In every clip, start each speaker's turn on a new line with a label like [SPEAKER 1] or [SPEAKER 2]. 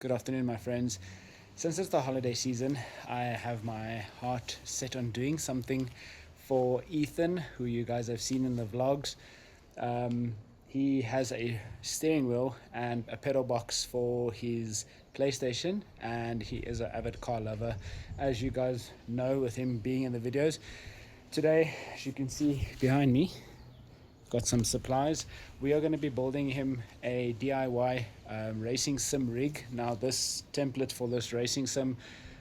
[SPEAKER 1] Good afternoon, my friends. Since it's the holiday season, I have my heart set on doing something for Ethan, who you guys have seen in the vlogs. He has a steering wheel and a pedal box for his PlayStation, and he is an avid car lover, as you guys know with him being in the videos. Today, as you can see behind me, got some supplies. We are going to be building him a DIY racing sim rig. Now this template for this racing sim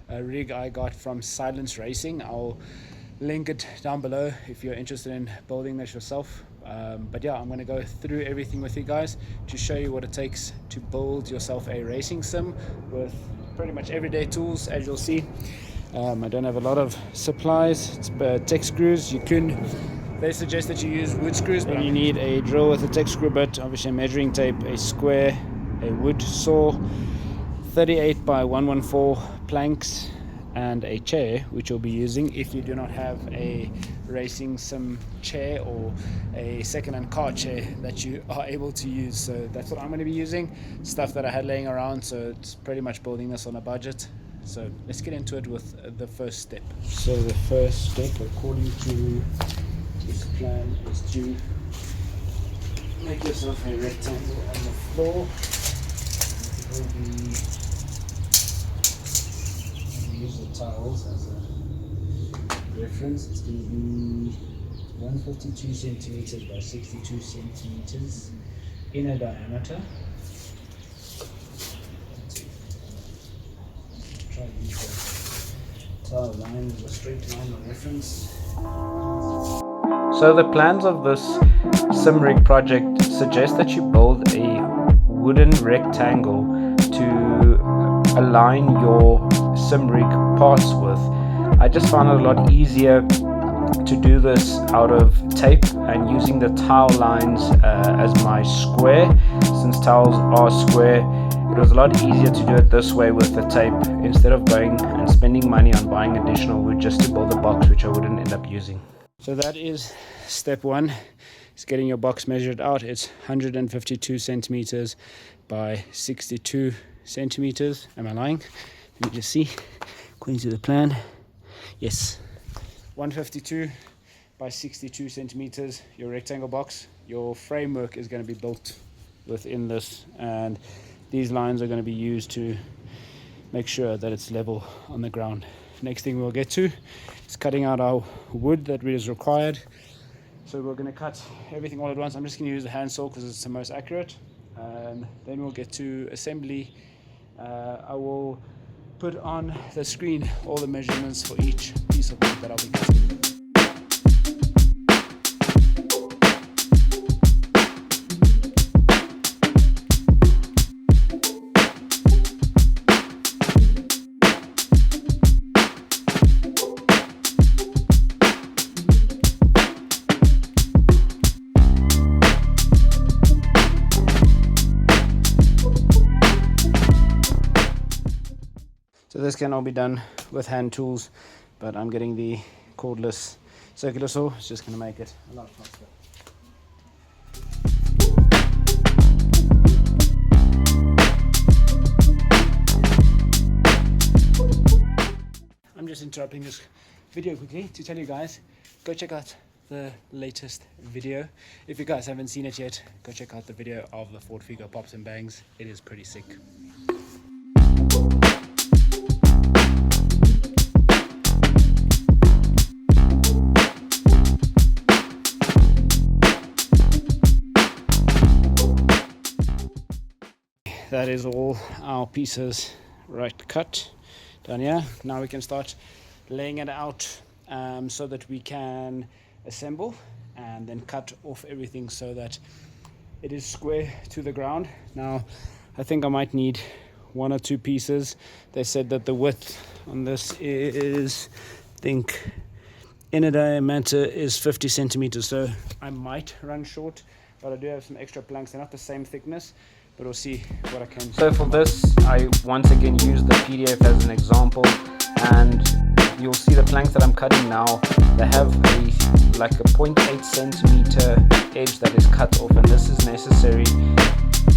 [SPEAKER 1] rig I got from ScilensRacing. I'll link it down below if you're interested in building this yourself. But yeah, I'm going to go through everything with you guys to show you what it takes to build yourself a racing sim with pretty much everyday tools. As you'll see, I don't have a lot of supplies. It's tech screws. They suggest that you use wood screws, but you need a drill with a tech screw bit, obviously a measuring tape, a square, a wood saw, 38 by 114 planks, and a chair, which you'll be using if you do not have a racing sim chair or a second-hand car chair that you are able to use. So that's what I'm going to be using, stuff that I had laying around, so it's pretty much building this on a budget. So let's get into it with the first step. So the first step, according to this plan, is to make yourself a rectangle on the floor. It will be, I'll use the tiles as a reference. It's going to be 152 centimeters by 62 centimeters inner diameter. Try to use the tile line as a straight line of reference. So the plans of this SimRig project suggest that you build a wooden rectangle to align your SimRig parts with. I just found it a lot easier to do this out of tape and using the tile lines as my square. Since tiles are square, it was a lot easier to do it this way with the tape instead of going and spending money on buying additional wood just to build a box, which I wouldn't end up using. So that is step one, is getting your box measured out. It's 152 centimeters by 62 centimeters. Am I lying? Let me just see. According to the plan, yes, 152 by 62 centimeters, your rectangle box. Your framework is going to be built within this, and these lines are going to be used to make sure that it's level on the ground. Next thing we'll get to is cutting out our wood that is required. So we're going to cut everything all at once. I'm just going to use the hand saw because it's the most accurate. Then we'll get to assembly. I will put on the screen all the measurements for each piece of wood that I'll be cutting. So this can all be done with hand tools, but I'm getting the cordless circular saw. It's just going to make it a lot faster. I'm just interrupting this video quickly to tell you guys, go check out the latest video. If you guys haven't seen it yet, go check out the video of the Ford Figo Pops and Bangs. It is pretty sick. That is all our pieces right cut down here. Now we can start laying it out so that we can assemble and then cut off everything so that it is square to the ground. Now I think I might need one or two pieces. They said that the width on this is, I think, inner diameter is 50 centimeters, so I might run short, but I do have some extra planks. They're not the same thickness, but we'll see what I can. So for this, I once again use the PDF as an example, and you'll see the planks that I'm cutting now, they have like a 0.8 centimeter edge that is cut off, and this is necessary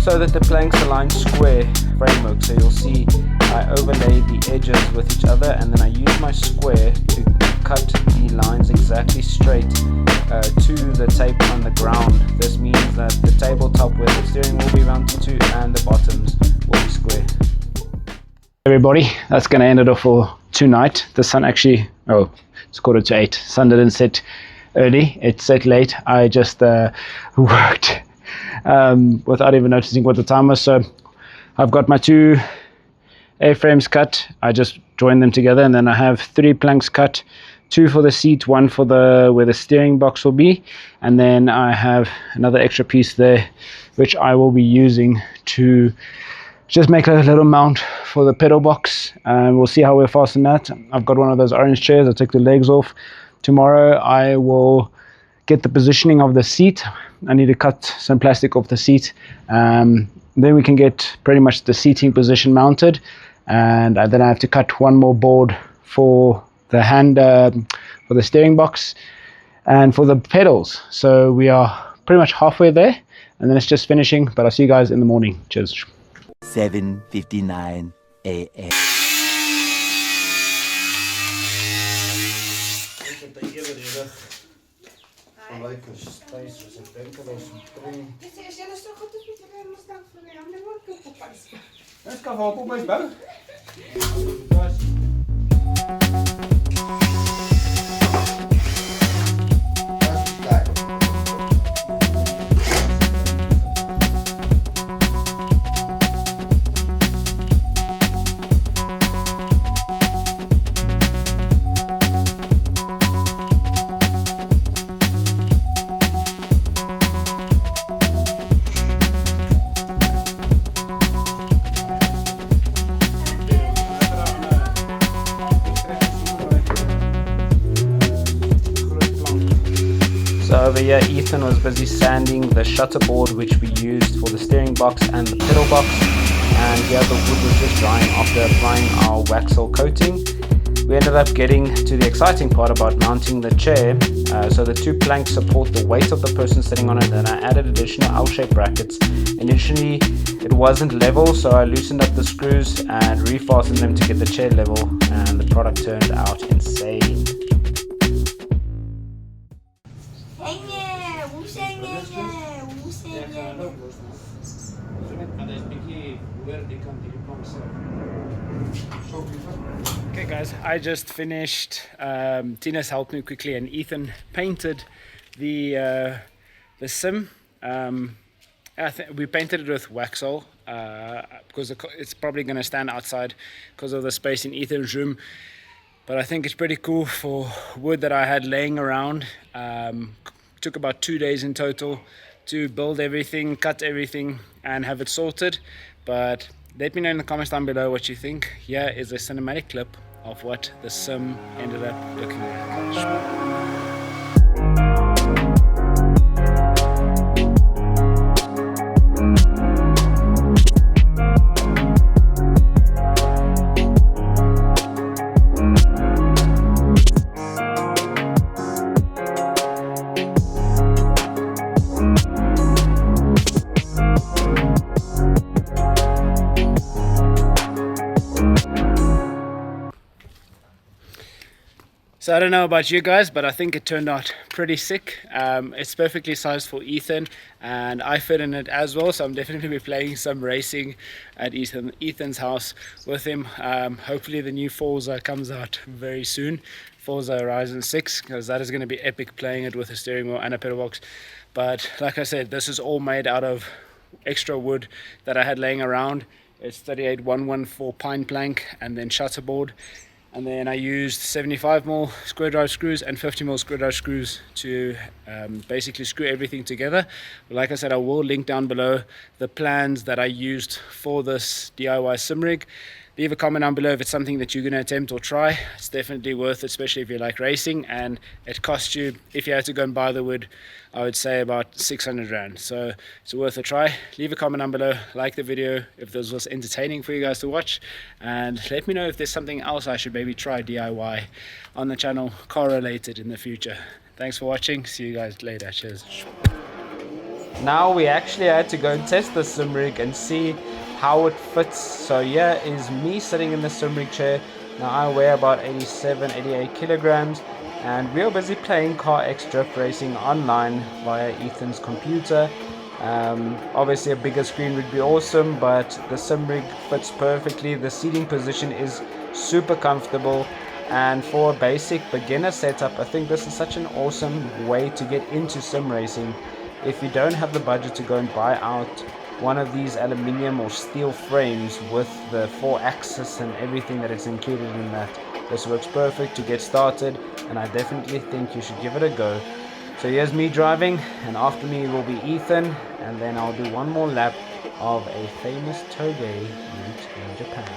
[SPEAKER 1] so that the planks align square framework. So you'll see I overlay the edges with each other, and then I use my square to cut the lines exactly straight to the tape on the ground. This means that the tabletop where the steering will be mounted to and the bottoms will be square. Everybody, that's going to end it off for tonight. The sun actually, oh, it's 7:45. Sun didn't set early, it set late. I just worked without even noticing what the time was. So I've got my 2 A-frames cut. I just joined them together, and then I have 3 planks cut, 2 for the seat, 1 for the where the steering box will be, and then I have another extra piece there which I will be using to just make a little mount for the pedal box. We'll see how we're fasten that. I've got one of those orange chairs. I'll take the legs off. Tomorrow I will get the positioning of the seat. I need to cut some plastic off the seat. Then we can get pretty much the seating position mounted, and then I have to cut one more board for the hand, for the steering box and for the pedals. So we are pretty much halfway there, and then it's just finishing. But I'll see you guys in the morning. Cheers.
[SPEAKER 2] 7:59 a.m.
[SPEAKER 1] So over here, Ethan was busy sanding the shutter board which we used for the steering box and the pedal box, and here the wood was just drying after applying our Waxel coating. We ended up getting to the exciting part about mounting the chair. So the 2 planks support the weight of the person sitting on it, and I added additional L-shaped brackets. Initially it wasn't level, so I loosened up the screws and refastened them to get the chair level, and the product turned out insane. Okay guys, I just finished. Tina's helped me quickly, and Ethan painted the sim. We painted it with Waxel because it's probably going to stand outside because of the space in Ethan's room. But I think it's pretty cool for wood that I had laying around. Took about 2 days in total to build everything, cut everything, and have it sorted. But let me know in the comments down below what you think. Here is a cinematic clip of what the sim ended up looking like. So I don't know about you guys, but I think it turned out pretty sick. It's perfectly sized for Ethan, and I fit in it as well, so I'm definitely be playing some racing at Ethan's house with him. Hopefully the new Forza comes out very soon, Forza Horizon 6, because that is going to be epic playing it with a steering wheel and a pedal box. But like I said, this is all made out of extra wood that I had laying around. It's 38114 pine plank and then shutterboard. And then I used 75mm square drive screws and 50mm square drive screws to basically screw everything together. But like I said, I will link down below the plans that I used for this DIY SimRig. Leave a comment down below if it's something that you're going to attempt or try. It's definitely worth it, especially if you like racing, and it costs you, if you had to go and buy the wood, I would say about 600 Rand. So it's worth a try. Leave a comment down below, like the video if this was entertaining for you guys to watch, and let me know if there's something else I should maybe try DIY on the channel, car related, in the future. Thanks for watching. See you guys later. Cheers. now we actually had to go and test the SimRig and see how it fits. So here is me sitting in the SimRig chair. Now I weigh about 88 kilograms, and we are busy playing carxdriftracing online via Ethan's computer. Obviously a bigger screen would be awesome, but the SimRig fits perfectly. The seating position is super comfortable, and for a basic beginner setup, I think this is such an awesome way to get into sim racing. If you don't have the budget to go and buy out one of these aluminium or steel frames with the 4-axis and everything that is included in that, this works perfect to get started, and I definitely think you should give it a go. So here's me driving, and after me will be Ethan, and then I'll do one more lap of a famous toge route in Japan.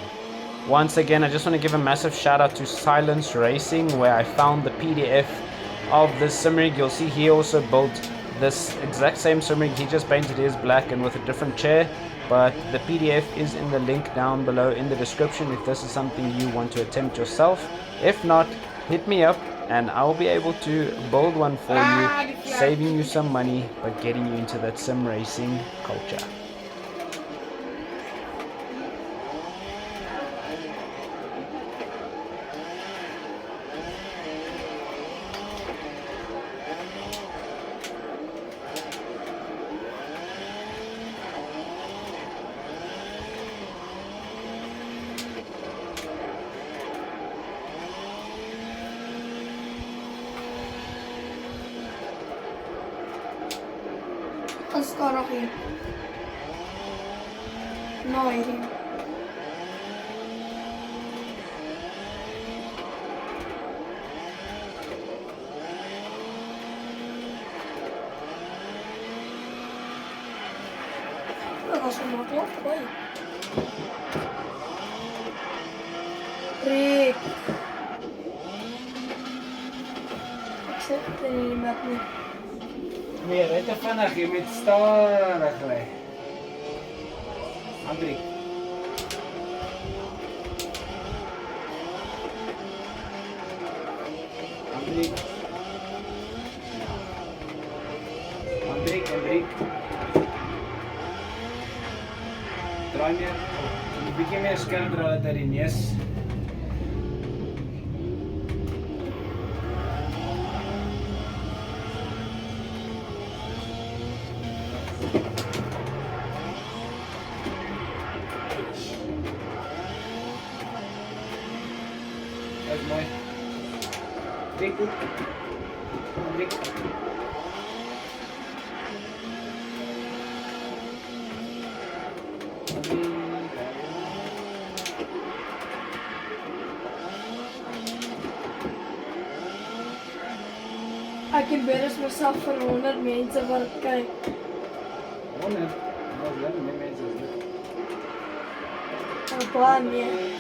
[SPEAKER 1] Once again, I just want to give a massive shout out to ScilensRacing, where I found the PDF of this SimRig. You'll see he also built this exact same SimRig. He just painted his black and with a different chair, but the PDF is in the link down below in the description if this is something you want to attempt yourself. If not, hit me up and I'll be able to build one for you, saving you some money but getting you into that sim racing culture.
[SPEAKER 2] Start off here. No idea. Dat was een makkelijk. Hoi. Rick. Ik zit er niet met me.
[SPEAKER 1] Nee, rit te vinnig, jy moet stadig ry. Andrik. Andrik. Andrik. Draai meer. 'n Bietjie meer skerp draai dit uit die neus. Dat is mooi. Druk goed. Druk.
[SPEAKER 2] Ik embarrass mezelf voor 100 mensen voor het kijken.
[SPEAKER 1] 100? Dat is wel meer mensen als dit.
[SPEAKER 2] Een paar meer.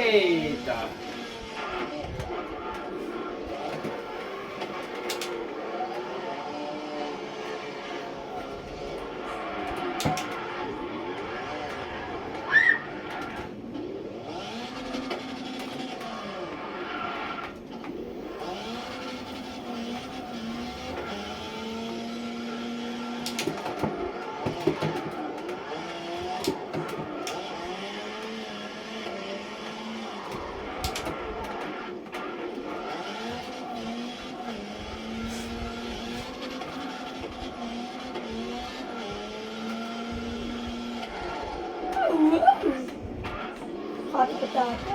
[SPEAKER 1] Eita!
[SPEAKER 2] Gaat het betaken.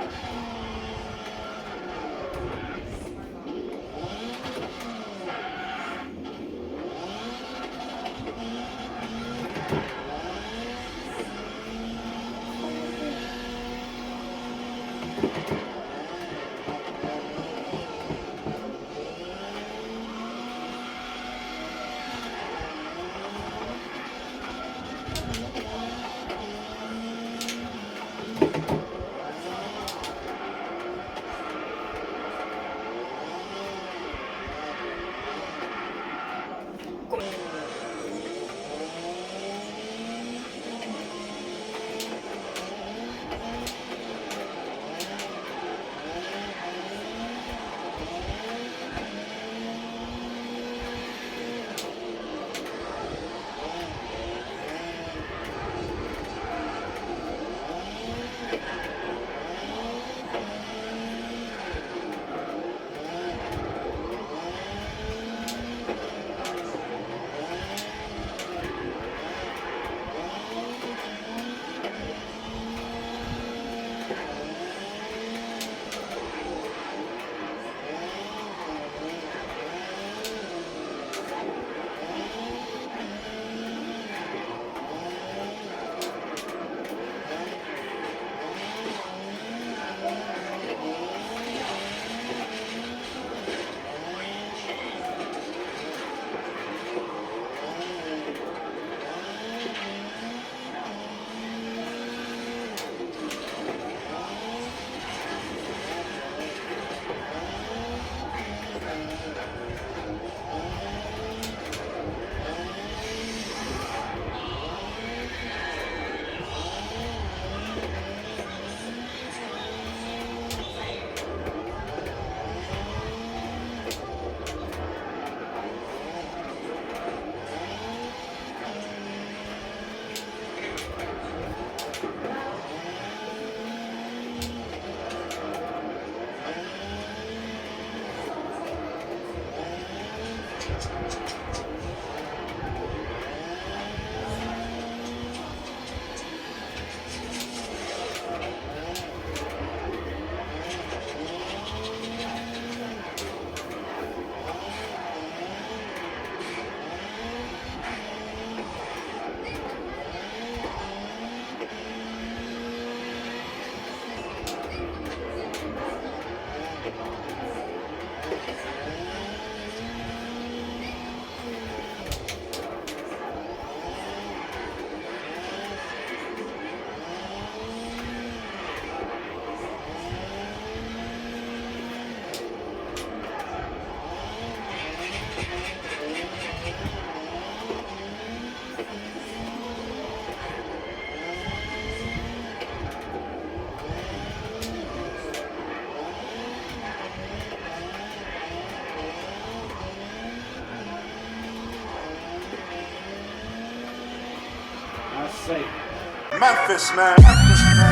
[SPEAKER 1] That's safe.
[SPEAKER 3] Memphis, man.